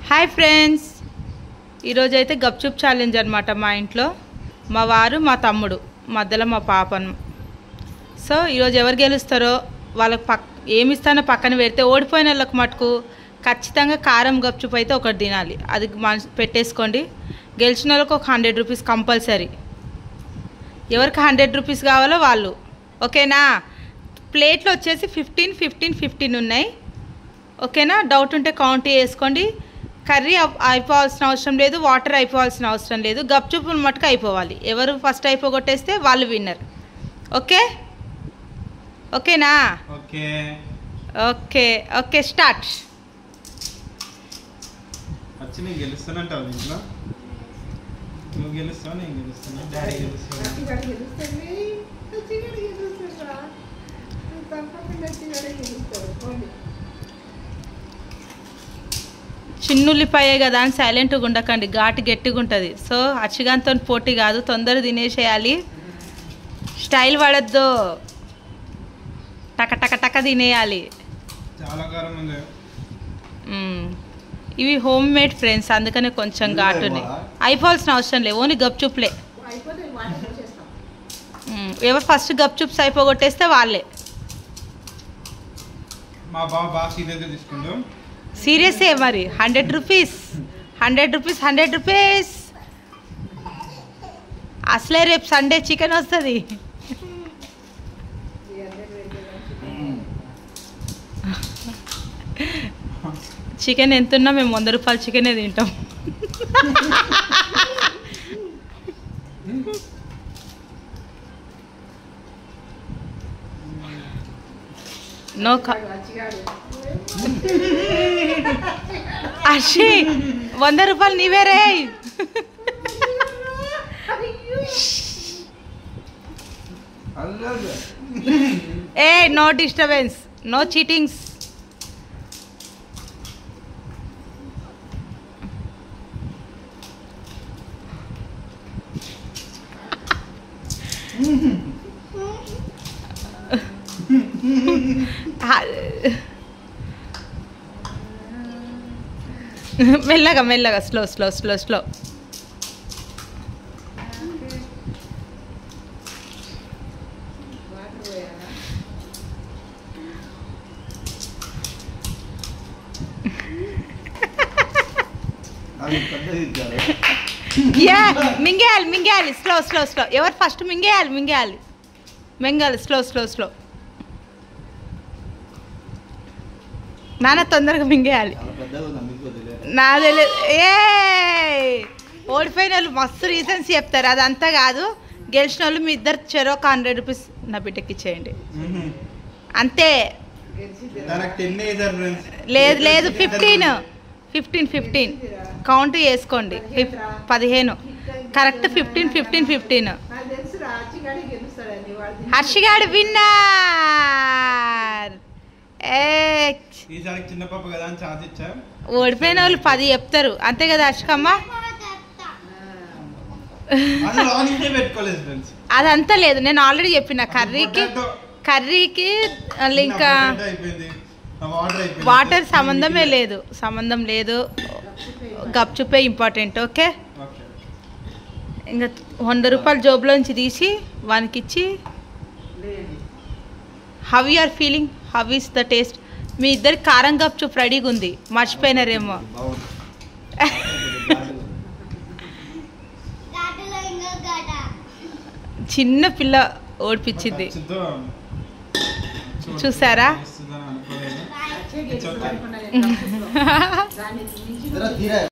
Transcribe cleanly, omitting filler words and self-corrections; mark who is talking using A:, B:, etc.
A: Hi friends, ఈరోజైతే గప్చుప్ challenge అనమాట. మా ఇంట్లో మా వారు మా తమ్ముడు మధ్యలో మా పాపను. సో ఈరోజు ఎవరు గెలుస్తారో వాళ్ళకి ఏమి ఇస్తానో పక్కన పెడితే ఓడిపోయిన వాళ్ళకి మటుకు ఖచ్చితంగా కారం గప్చుప్ అయితే ఒకటి తినాలి. అది పెట్టేసుకోండి. గెలిచిన వాళ్ళకి ఒక 100 రూపీస్ కంపల్సరీ. ఎవరికి 100 రూపీస్ కావాలో వాళ్ళు. ఓకేనా? ప్లేట్లు వచ్చేసి 15 ఉన్నాయి. ఓకేనా? డౌట్ ఉంటే కౌంట్ చేసుకోండి. కర్రీ అయిపోవాల్సిన అవసరం లేదు, వాటర్ అయిపోవాల్సిన అవసరం లేదు. గప్చుప్పులు మటుకు అయిపోవాలి. ఎవరు ఫస్ట్ అయిపోగొట్టేస్తే వాళ్ళు విన్నర్. ఓకే? ఓకేనా?
B: Okay
A: okay okay start.
B: వచ్చి నేను గెలుస్తానంటావు ఇంట్లో. నువ్వు గెలుస్తావు, నేను గెలుస్తాను, డాడీ గెలుస్తాను.
A: చిన్నుల్లిపాయే కదా అని సైలెంట్గా ఉండకండి, ఘాటు గట్టిగా ఉంటుంది. సో అచ్చిగాంతో పోటీ కాదు, తొందర తినేసేయాలి. స్టైల్ పడద్దు, టక టక టక తినేయాలి.
B: చాలా కారం ఉంది.
A: ఇవి హోమ్ మేడ్ ఫ్రెండ్స్, అందుకనే కొంచెం ఘాటున్నాయి. అయిపోవాల్సిన అవసరం లేదు, ఓన్లీ గప్చుప్లే. ఎవరు ఫస్ట్ గప్చుప్స్ అయిపోగొట్టేస్తే వాళ్ళే.
B: మా బావ బాగా సీరియస్గా తీసుకుంటాం.
A: సీరియసే మరి. 100 రూపీస్ 100 రూపీస్. అసలే రేపు సండే చికెన్ వస్తుంది. చికెన్ ఎంతున్నా మేము 100 రూపాయల చికెనే తింటాం. నో అషి 100 రూపాయలు నీవేరే. ఏ నో డిస్టర్బెన్స్, నో చీటింగ్స్. మెల్లగా మెల్లగా, స్లో స్లో స్లో స్లో. మింగేయాలి మింగేయాలి, స్లో స్లో స్లో. ఎవరు ఫస్ట్ మింగేయాలి మింగేయాలి మింగాలి, స్లో స్లో స్లో. నాన్న తొందరగా మింగేయాలి. నాదే ఏ ఓడిపోయిన వాళ్ళు మస్తు రీజన్స్ చెప్తారు, అదంతా కాదు. గెలిచిన వాళ్ళు మీ ఇద్దరు చెరొక 100 రూపీస్ నా బిడ్డకి ఇచ్చేయండి అంతే. లేదు లేదు, 15 కౌంట్ చేసుకోండి. 15 కరెక్ట్. 15 హర్షిగాడు విన్నర్. ఓడిపోయిన వాళ్ళు 10 చెప్తారు అంతే కదా హర్షికమ్మ? అదంతా లేదు, నేను ఆల్రెడీ చెప్పిన. కర్రీకి ఇంకా వాటర్ సంబంధం లేదు. గప్చుప్పే ఇంపార్టెంట్. ఓకే? ఇంకా 100 రూపాయలు జోబులోంచి తీసి వానికి ఇచ్చి, how you are feeling, how is the taste? మీ ఇద్దరికి కారం గప్చుప్ రెడీగా ఉంది, మర్చిపోయినారేమో. చిన్న పిల్ల ఓడిపించింది, చూసారా?